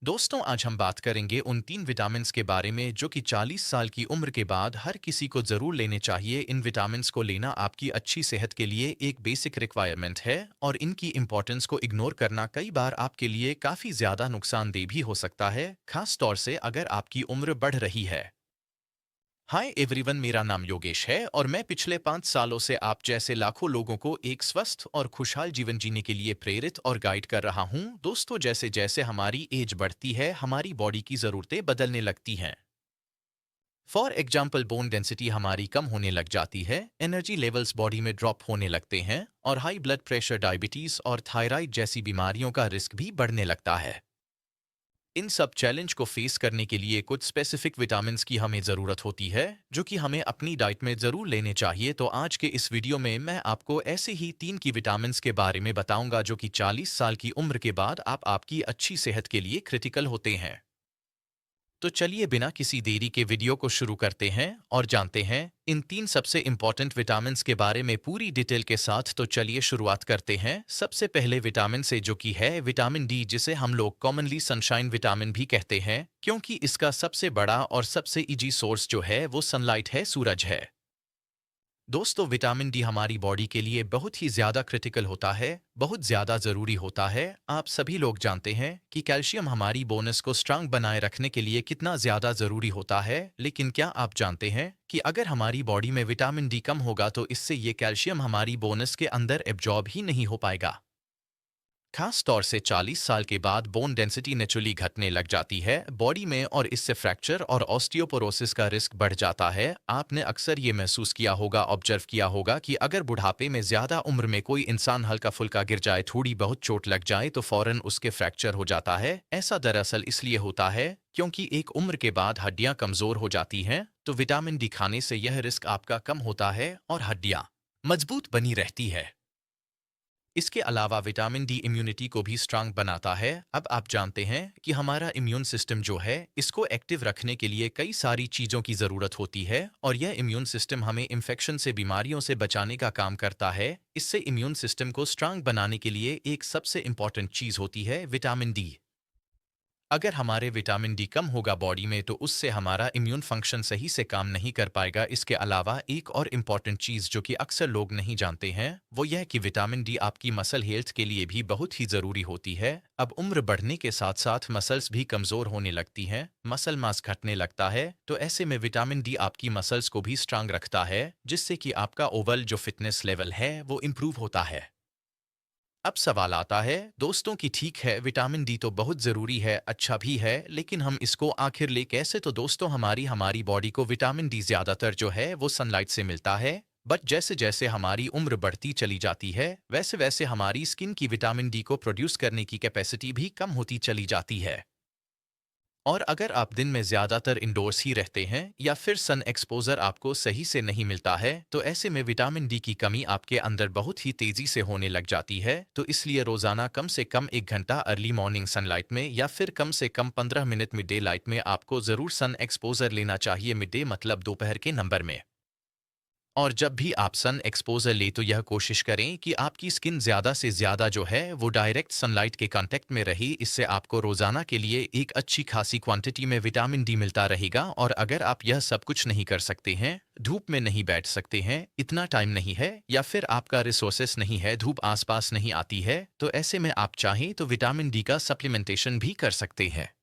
दोस्तों, आज हम बात करेंगे उन 3 विटामिन्स के बारे में जो कि 40 साल की उम्र के बाद हर किसी को जरूर लेने चाहिए। इन विटामिन्स को लेना आपकी अच्छी सेहत के लिए एक बेसिक रिक्वायरमेंट है और इनकी इंपॉर्टेंस को इग्नोर करना कई बार आपके लिए काफी ज्यादा नुकसानदेह भी हो सकता है, खास तौर से अगर आपकी उम्र बढ़ रही है। हाय एवरीवन, मेरा नाम योगेश है और मैं पिछले 5 सालों से आप जैसे लाखों लोगों को एक स्वस्थ और खुशहाल जीवन जीने के लिए प्रेरित और गाइड कर रहा हूं। दोस्तों, जैसे जैसे हमारी एज बढ़ती है हमारी बॉडी की ज़रूरतें बदलने लगती हैं। फॉर एग्जाम्पल, बोन डेंसिटी हमारी कम होने लग जाती है, एनर्जी लेवल्स बॉडी में ड्रॉप होने लगते हैं और हाई ब्लड प्रेशर, डायबिटीज़ और थायराइड जैसी बीमारियों का रिस्क भी बढ़ने लगता है। इन सब चैलेंज को फेस करने के लिए कुछ स्पेसिफिक विटामिन्स की हमें ज़रूरत होती है जो कि हमें अपनी डाइट में ज़रूर लेने चाहिए। तो आज के इस वीडियो में मैं आपको ऐसे ही 3 की विटामिन्स के बारे में बताऊंगा जो कि 40 साल की उम्र के बाद आप आपकी अच्छी सेहत के लिए क्रिटिकल होते हैं। तो चलिए बिना किसी देरी के वीडियो को शुरू करते हैं और जानते हैं इन 3 सबसे इंपॉर्टेंट विटामिन्स के बारे में पूरी डिटेल के साथ। तो चलिए शुरुआत करते हैं सबसे पहले विटामिन से, जो कि है विटामिन डी, जिसे हम लोग कॉमनली सनशाइन विटामिन भी कहते हैं क्योंकि इसका सबसे बड़ा और सबसे इजी सोर्स जो है वो सनलाइट है, सूरज है। दोस्तों, विटामिन डी हमारी बॉडी के लिए बहुत ही ज़्यादा क्रिटिकल होता है, बहुत ज़्यादा ज़रूरी होता है। आप सभी लोग जानते हैं कि कैल्शियम हमारी बोनस को स्ट्रांग बनाए रखने के लिए कितना ज़्यादा ज़रूरी होता है, लेकिन क्या आप जानते हैं कि अगर हमारी बॉडी में विटामिन डी कम होगा तो इससे ये कैल्शियम हमारी बोनस के अंदर एब्जॉर्ब ही नहीं हो पाएगा। खास तौर से 40 साल के बाद बोन डेंसिटी नेचुरली घटने लग जाती है बॉडी में और इससे फ्रैक्चर और ऑस्टियोपोरोसिस का रिस्क बढ़ जाता है। आपने अक्सर ये महसूस किया होगा, ऑब्जर्व किया होगा कि अगर बुढ़ापे में ज्यादा उम्र में कोई इंसान हल्का फुल्का गिर जाए, थोड़ी बहुत चोट लग जाए तो फौरन उसके फ्रैक्चर हो जाता है। ऐसा दरअसल इसलिए होता है क्योंकि एक उम्र के बाद हड्डियां कमजोर हो जाती हैं, तो विटामिन डी खाने से यह रिस्क आपका कम होता है और हड्डियां मजबूत बनी रहती है। इसके अलावा विटामिन डी इम्यूनिटी को भी स्ट्रांग बनाता है। अब आप जानते हैं कि हमारा इम्यून सिस्टम जो है इसको एक्टिव रखने के लिए कई सारी चीज़ों की ज़रूरत होती है और यह इम्यून सिस्टम हमें इन्फेक्शन से, बीमारियों से बचाने का काम करता है। इससे इम्यून सिस्टम को स्ट्रांग बनाने के लिए एक सबसे इम्पॉर्टेंट चीज़ होती है विटामिन डी। अगर हमारे विटामिन डी कम होगा बॉडी में तो उससे हमारा इम्यून फंक्शन सही से काम नहीं कर पाएगा। इसके अलावा एक और इम्पॉर्टेंट चीज़ जो कि अक्सर लोग नहीं जानते हैं वो यह कि विटामिन डी आपकी मसल हेल्थ के लिए भी बहुत ही ज़रूरी होती है। अब उम्र बढ़ने के साथ साथ मसल्स भी कमज़ोर होने लगती हैं, मसल मास घटने लगता है, तो ऐसे में विटामिन डी आपकी मसल्स को भी स्ट्रांग रखता है जिससे कि आपका ओवरऑल जो फिटनेस लेवल है वो इम्प्रूव होता है। अब सवाल आता है दोस्तों कि ठीक है, विटामिन डी तो बहुत ज़रूरी है, अच्छा भी है, लेकिन हम इसको आखिर ले कैसे? तो दोस्तों, हमारी हमारी बॉडी को विटामिन डी ज़्यादातर जो है वो सनलाइट से मिलता है। बट जैसे जैसे हमारी उम्र बढ़ती चली जाती है वैसे वैसे हमारी स्किन की विटामिन डी को प्रोड्यूस करने की कैपेसिटी भी कम होती चली जाती है। और अगर आप दिन में ज़्यादातर इंडोर्स ही रहते हैं या फिर सन एक्सपोजर आपको सही से नहीं मिलता है तो ऐसे में विटामिन डी की कमी आपके अंदर बहुत ही तेज़ी से होने लग जाती है। तो इसलिए रोज़ाना कम से कम 1 घंटा अर्ली मॉर्निंग सनलाइट में या फिर कम से कम 15 मिनट मिड डे लाइट में आपको ज़रूर सन एक्सपोजर लेना चाहिए। मिड डे मतलब दोपहर के नंबर में। और जब भी आप सन एक्सपोजर ले तो यह कोशिश करें कि आपकी स्किन ज़्यादा से ज़्यादा जो है वो डायरेक्ट सनलाइट के कांटेक्ट में रही। इससे आपको रोज़ाना के लिए एक अच्छी खासी क्वांटिटी में विटामिन डी मिलता रहेगा। और अगर आप यह सब कुछ नहीं कर सकते हैं, धूप में नहीं बैठ सकते हैं, इतना टाइम नहीं है या फिर आपका रिसोर्सेस नहीं है, धूप आसपास नहीं आती है, तो ऐसे में आप चाहें तो विटामिन डी का सप्लीमेंटेशन भी कर सकते हैं।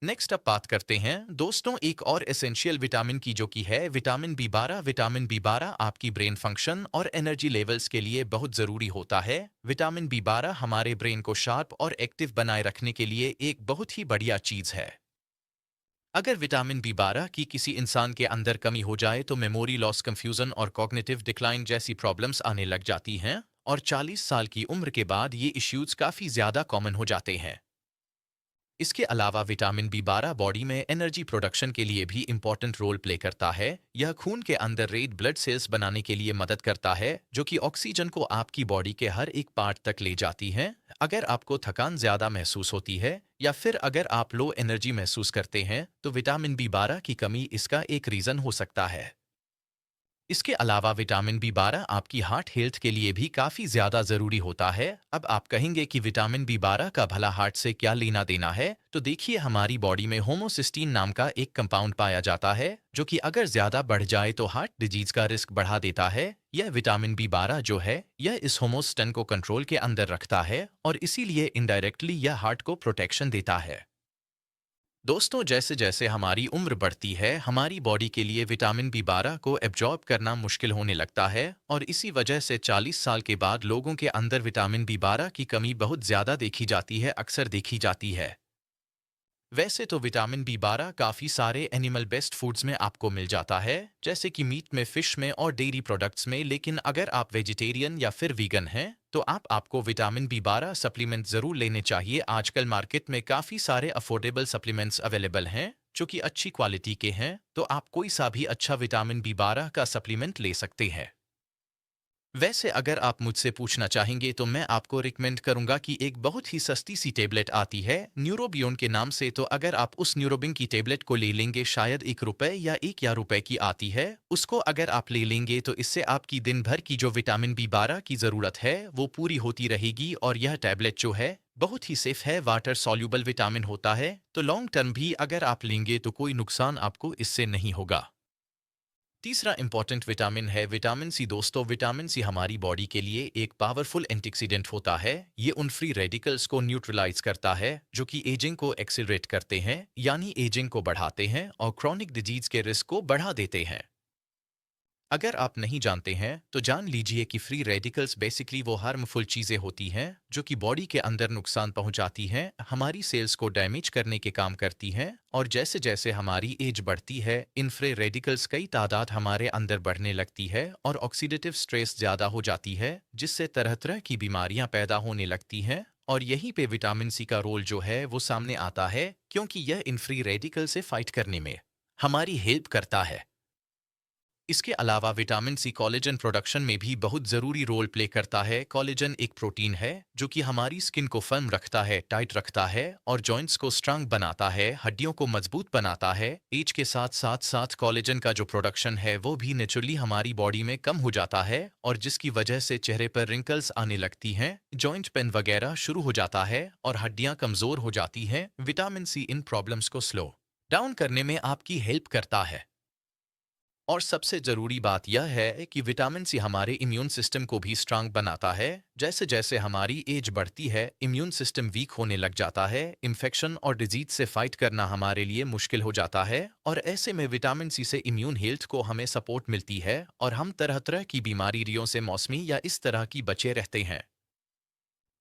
नेक्स्ट अब बात करते हैं दोस्तों एक और एसेंशियल विटामिन की, जो कि है विटामिन बी 12। विटामिन बी 12 आपकी ब्रेन फंक्शन और एनर्जी लेवल्स के लिए बहुत ज़रूरी होता है। विटामिन बी 12 हमारे ब्रेन को शार्प और एक्टिव बनाए रखने के लिए एक बहुत ही बढ़िया चीज़ है। अगर विटामिन बी 12 की किसी इंसान के अंदर कमी हो जाए तो मेमोरी लॉस, कंफ्यूजन और कॉग्निटिव डिक्लाइन जैसी प्रॉब्लम्स आने लग जाती हैं और 40 साल की उम्र के बाद ये इश्यूज काफ़ी ज़्यादा कॉमन हो जाते हैं। इसके अलावा विटामिन बी 12 बॉडी में एनर्जी प्रोडक्शन के लिए भी इंपॉर्टेंट रोल प्ले करता है। यह खून के अंदर रेड ब्लड सेल्स बनाने के लिए मदद करता है जो कि ऑक्सीजन को आपकी बॉडी के हर एक पार्ट तक ले जाती हैं। अगर आपको थकान ज़्यादा महसूस होती है या फिर अगर आप लो एनर्जी महसूस करते हैं तो विटामिन बी 12 की कमी इसका एक रीज़न हो सकता है। इसके अलावा विटामिन बी 12 आपकी हार्ट हेल्थ के लिए भी काफ़ी ज़्यादा ज़रूरी होता है। अब आप कहेंगे कि विटामिन बी 12 का भला हार्ट से क्या लेना देना है, तो देखिए हमारी बॉडी में होमोसिस्टीन नाम का एक कंपाउंड पाया जाता है जो कि अगर ज़्यादा बढ़ जाए तो हार्ट डिजीज का रिस्क बढ़ा देता है। यह विटामिन बी 12 जो है यह इस होमोस्टन को कंट्रोल के अंदर रखता है और इसीलिए इनडायरेक्टली यह हार्ट को प्रोटेक्शन देता है। दोस्तों, जैसे जैसे हमारी उम्र बढ़ती है हमारी बॉडी के लिए विटामिन बी 12 को एब्जॉर्ब करना मुश्किल होने लगता है और इसी वजह से 40 साल के बाद लोगों के अंदर विटामिन बी 12 की कमी बहुत ज़्यादा देखी जाती है, अक्सर देखी जाती है। वैसे तो विटामिन बी 12 काफ़ी सारे एनिमल बेस्ड फूड्स में आपको मिल जाता है, जैसे कि मीट में, फिश में और डेयरी प्रोडक्ट्स में, लेकिन अगर आप वेजिटेरियन या फिर वीगन हैं तो आपको विटामिन बी 12 सप्लीमेंट ज़रूर लेने चाहिए। आजकल मार्केट में काफ़ी सारे अफोर्डेबल सप्लीमेंट्स अवेलेबल हैं जो कि अच्छी क्वालिटी के हैं, तो आप कोई सा भी अच्छा विटामिन बी 12 का सप्लीमेंट ले सकते हैं। वैसे अगर आप मुझसे पूछना चाहेंगे तो मैं आपको रिकमेंड करूंगा कि एक बहुत ही सस्ती सी टेबलेट आती है न्यूरोबियोन के नाम से, तो अगर आप उस न्यूरोबिन की टेबलेट को ले लेंगे, शायद 1 रुपए या 1 या रुपए की आती है, उसको अगर आप ले लेंगे तो इससे आपकी दिन भर की जो विटामिन बी 12 की ज़रूरत है वो पूरी होती रहेगी। और यह टैबलेट जो है बहुत ही सेफ है, वाटर सॉल्यूबल विटामिन होता है, तो लॉन्ग टर्म भी अगर आप लेंगे तो कोई नुकसान आपको इससे नहीं होगा। तीसरा इंपॉर्टेंट विटामिन है विटामिन सी। दोस्तों, विटामिन सी हमारी बॉडी के लिए एक पावरफुल एंटीऑक्सीडेंट होता है। ये उन फ्री रेडिकल्स को न्यूट्रलाइज करता है जो कि एजिंग को एक्सीलरेट करते हैं, यानी एजिंग को बढ़ाते हैं और क्रॉनिक डिजीज के रिस्क को बढ़ा देते हैं। अगर आप नहीं जानते हैं तो जान लीजिए कि फ्री रेडिकल्स बेसिकली वो हार्मफुल चीज़ें होती हैं जो कि बॉडी के अंदर नुकसान पहुंचाती हैं, हमारी सेल्स को डैमेज करने के काम करती हैं। और जैसे जैसे हमारी एज बढ़ती है इन फ्री रेडिकल्स कई तादाद हमारे अंदर बढ़ने लगती है और ऑक्सीडेटिव स्ट्रेस ज़्यादा हो जाती है, जिससे तरह तरह की बीमारियां पैदा होने लगती हैं। और यहीं पे विटामिन सी का रोल जो है वो सामने आता है, क्योंकि यह इन फ्री रेडिकल से फाइट करने में हमारी हेल्प करता है। इसके अलावा विटामिन सी कोलेजन प्रोडक्शन में भी बहुत ज़रूरी रोल प्ले करता है। कोलेजन एक प्रोटीन है जो कि हमारी स्किन को फर्म रखता है, टाइट रखता है और जॉइंट्स को स्ट्रांग बनाता है, हड्डियों को मजबूत बनाता है। एज के साथ साथ साथ कोलेजन का जो प्रोडक्शन है वो भी नेचुरली हमारी बॉडी में कम हो जाता है और जिसकी वजह से चेहरे पर रिंकल्स आने लगती हैं, जॉइंट पेन वगैरह शुरू हो जाता है और हड्डियां कमज़ोर हो जाती हैं। विटामिन सी इन प्रॉब्लम्स को स्लो डाउन करने में आपकी हेल्प करता है। और सबसे ज़रूरी बात यह है कि विटामिन सी हमारे इम्यून सिस्टम को भी स्ट्रांग बनाता है। जैसे जैसे हमारी एज बढ़ती है इम्यून सिस्टम वीक होने लग जाता है, इन्फेक्शन और डिजीज से फाइट करना हमारे लिए मुश्किल हो जाता है, और ऐसे में विटामिन सी से इम्यून हेल्थ को हमें सपोर्ट मिलती है और हम तरह तरह की बीमारियों से मौसमी या इस तरह की बचे रहते हैं।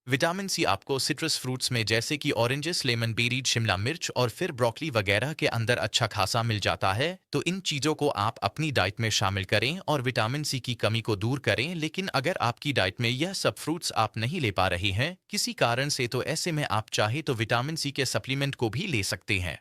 विटामिन सी आपको सिट्रस फ्रूट्स में जैसे कि ऑरेंजेस, लेमन बेरीज, शिमला मिर्च और फिर ब्रोकली वगैरह के अंदर अच्छा खासा मिल जाता है, तो इन चीज़ों को आप अपनी डाइट में शामिल करें और विटामिन सी की कमी को दूर करें। लेकिन अगर आपकी डाइट में यह सब फ्रूट्स आप नहीं ले पा रहे हैं किसी कारण से, तो ऐसे में आप चाहे तो विटामिन सी के सप्लीमेंट को भी ले सकते हैं।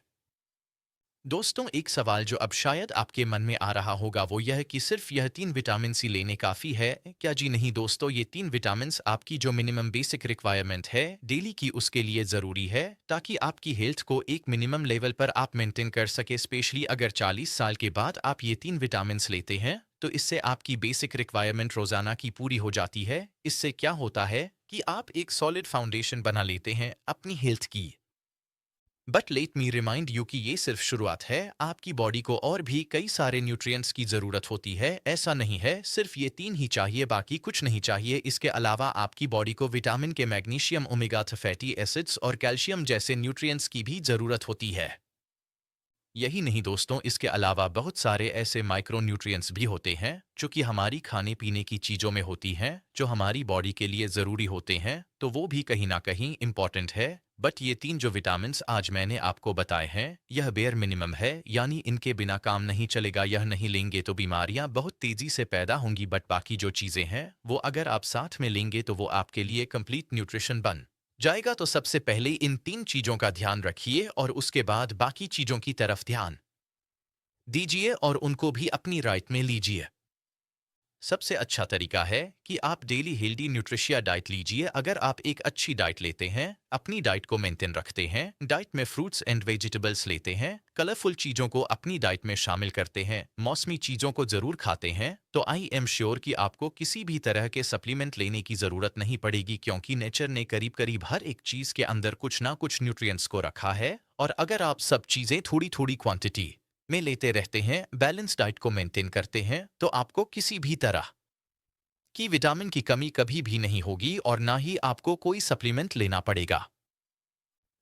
दोस्तों, एक सवाल जो अब शायद आपके मन में आ रहा होगा वो यह है कि सिर्फ यह 3 विटामिन सी लेने काफ़ी है क्या? जी नहीं दोस्तों, ये 3 विटामिन आपकी जो मिनिमम बेसिक रिक्वायरमेंट है डेली की उसके लिए ज़रूरी है, ताकि आपकी हेल्थ को एक मिनिमम लेवल पर आप मेंटेन कर सके। स्पेशली अगर 40 साल के बाद आप ये 3 विटामिन लेते हैं तो इससे आपकी बेसिक रिक्वायरमेंट रोज़ाना की पूरी हो जाती है। इससे क्या होता है कि आप एक सॉलिड फाउंडेशन बना लेते हैं अपनी हेल्थ की। But let me remind you कि ये सिर्फ शुरुआत है, आपकी बॉडी को और भी कई सारे न्यूट्रिएंट्स की ज़रूरत होती है। ऐसा नहीं है सिर्फ ये 3 ही चाहिए, बाकी कुछ नहीं चाहिए। इसके अलावा आपकी बॉडी को विटामिन के, मैग्नीशियम, ओमेगा 3 फैटी एसिड्स और कैल्शियम जैसे न्यूट्रिएंट्स की भी ज़रूरत होती है। यही नहीं दोस्तों, इसके अलावा बहुत सारे ऐसे माइक्रो न्यूट्रिएंट्स भी होते हैं जो कि हमारी खाने पीने की चीज़ों में होती हैं, जो हमारी बॉडी के लिए ज़रूरी होते हैं, तो वो भी कहीं ना कहीं इम्पॉर्टेंट है। बट ये 3 जो विटामिन्स आज मैंने आपको बताए हैं यह बेयर मिनिमम है, यानी इनके बिना काम नहीं चलेगा। यह नहीं लेंगे तो बीमारियां बहुत तेज़ी से पैदा होंगी, बट बाकी जो चीज़ें हैं वो अगर आप साथ में लेंगे तो वो आपके लिए कंप्लीट न्यूट्रिशन बन जाएगा। तो सबसे पहले इन 3 चीज़ों का ध्यान रखिए और उसके बाद बाकी चीज़ों की तरफ ध्यान दीजिए और उनको भी अपनी राइट में लीजिए। सबसे अच्छा तरीका है कि आप डेली हेल्दी न्यूट्रिशिया डाइट लीजिए। अगर आप एक अच्छी डाइट लेते हैं, अपनी डाइट को मेंटेन रखते हैं, डाइट में फ्रूट्स एंड वेजिटेबल्स लेते हैं, कलरफुल चीज़ों को अपनी डाइट में शामिल करते हैं, मौसमी चीज़ों को ज़रूर खाते हैं, तो आई एम श्योर कि आपको किसी भी तरह के सप्लीमेंट लेने की ज़रूरत नहीं पड़ेगी, क्योंकि नेचर ने करीब करीब हर एक चीज़ के अंदर कुछ ना कुछ न्यूट्रिएंट्स को रखा है। और अगर आप सब चीज़ें थोड़ी थोड़ी क्वांटिटी में लेते रहते हैं, बैलेंस डाइट को मेंटेन करते हैं, तो आपको किसी भी तरह की विटामिन की कमी कभी भी नहीं होगी और ना ही आपको कोई सप्लीमेंट लेना पड़ेगा।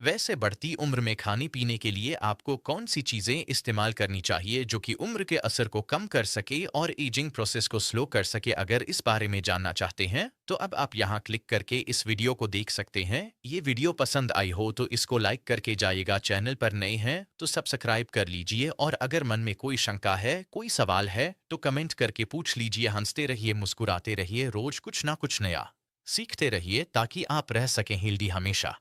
वैसे बढ़ती उम्र में खाने पीने के लिए आपको कौन सी चीज़ें इस्तेमाल करनी चाहिए जो कि उम्र के असर को कम कर सके और एजिंग प्रोसेस को स्लो कर सके? अगर इस बारे में जानना चाहते हैं तो अब आप यहाँ क्लिक करके इस वीडियो को देख सकते हैं। ये वीडियो पसंद आई हो तो इसको लाइक करके जाइएगा। चैनल पर नए हैं तो सब्सक्राइब कर लीजिए, और अगर मन में कोई शंका है, कोई सवाल है तो कमेंट करके पूछ लीजिए। हंसते रहिए, मुस्कुराते रहिए, रोज कुछ ना कुछ नया सीखते रहिए ताकि आप रह सकें हेल्दी हमेशा।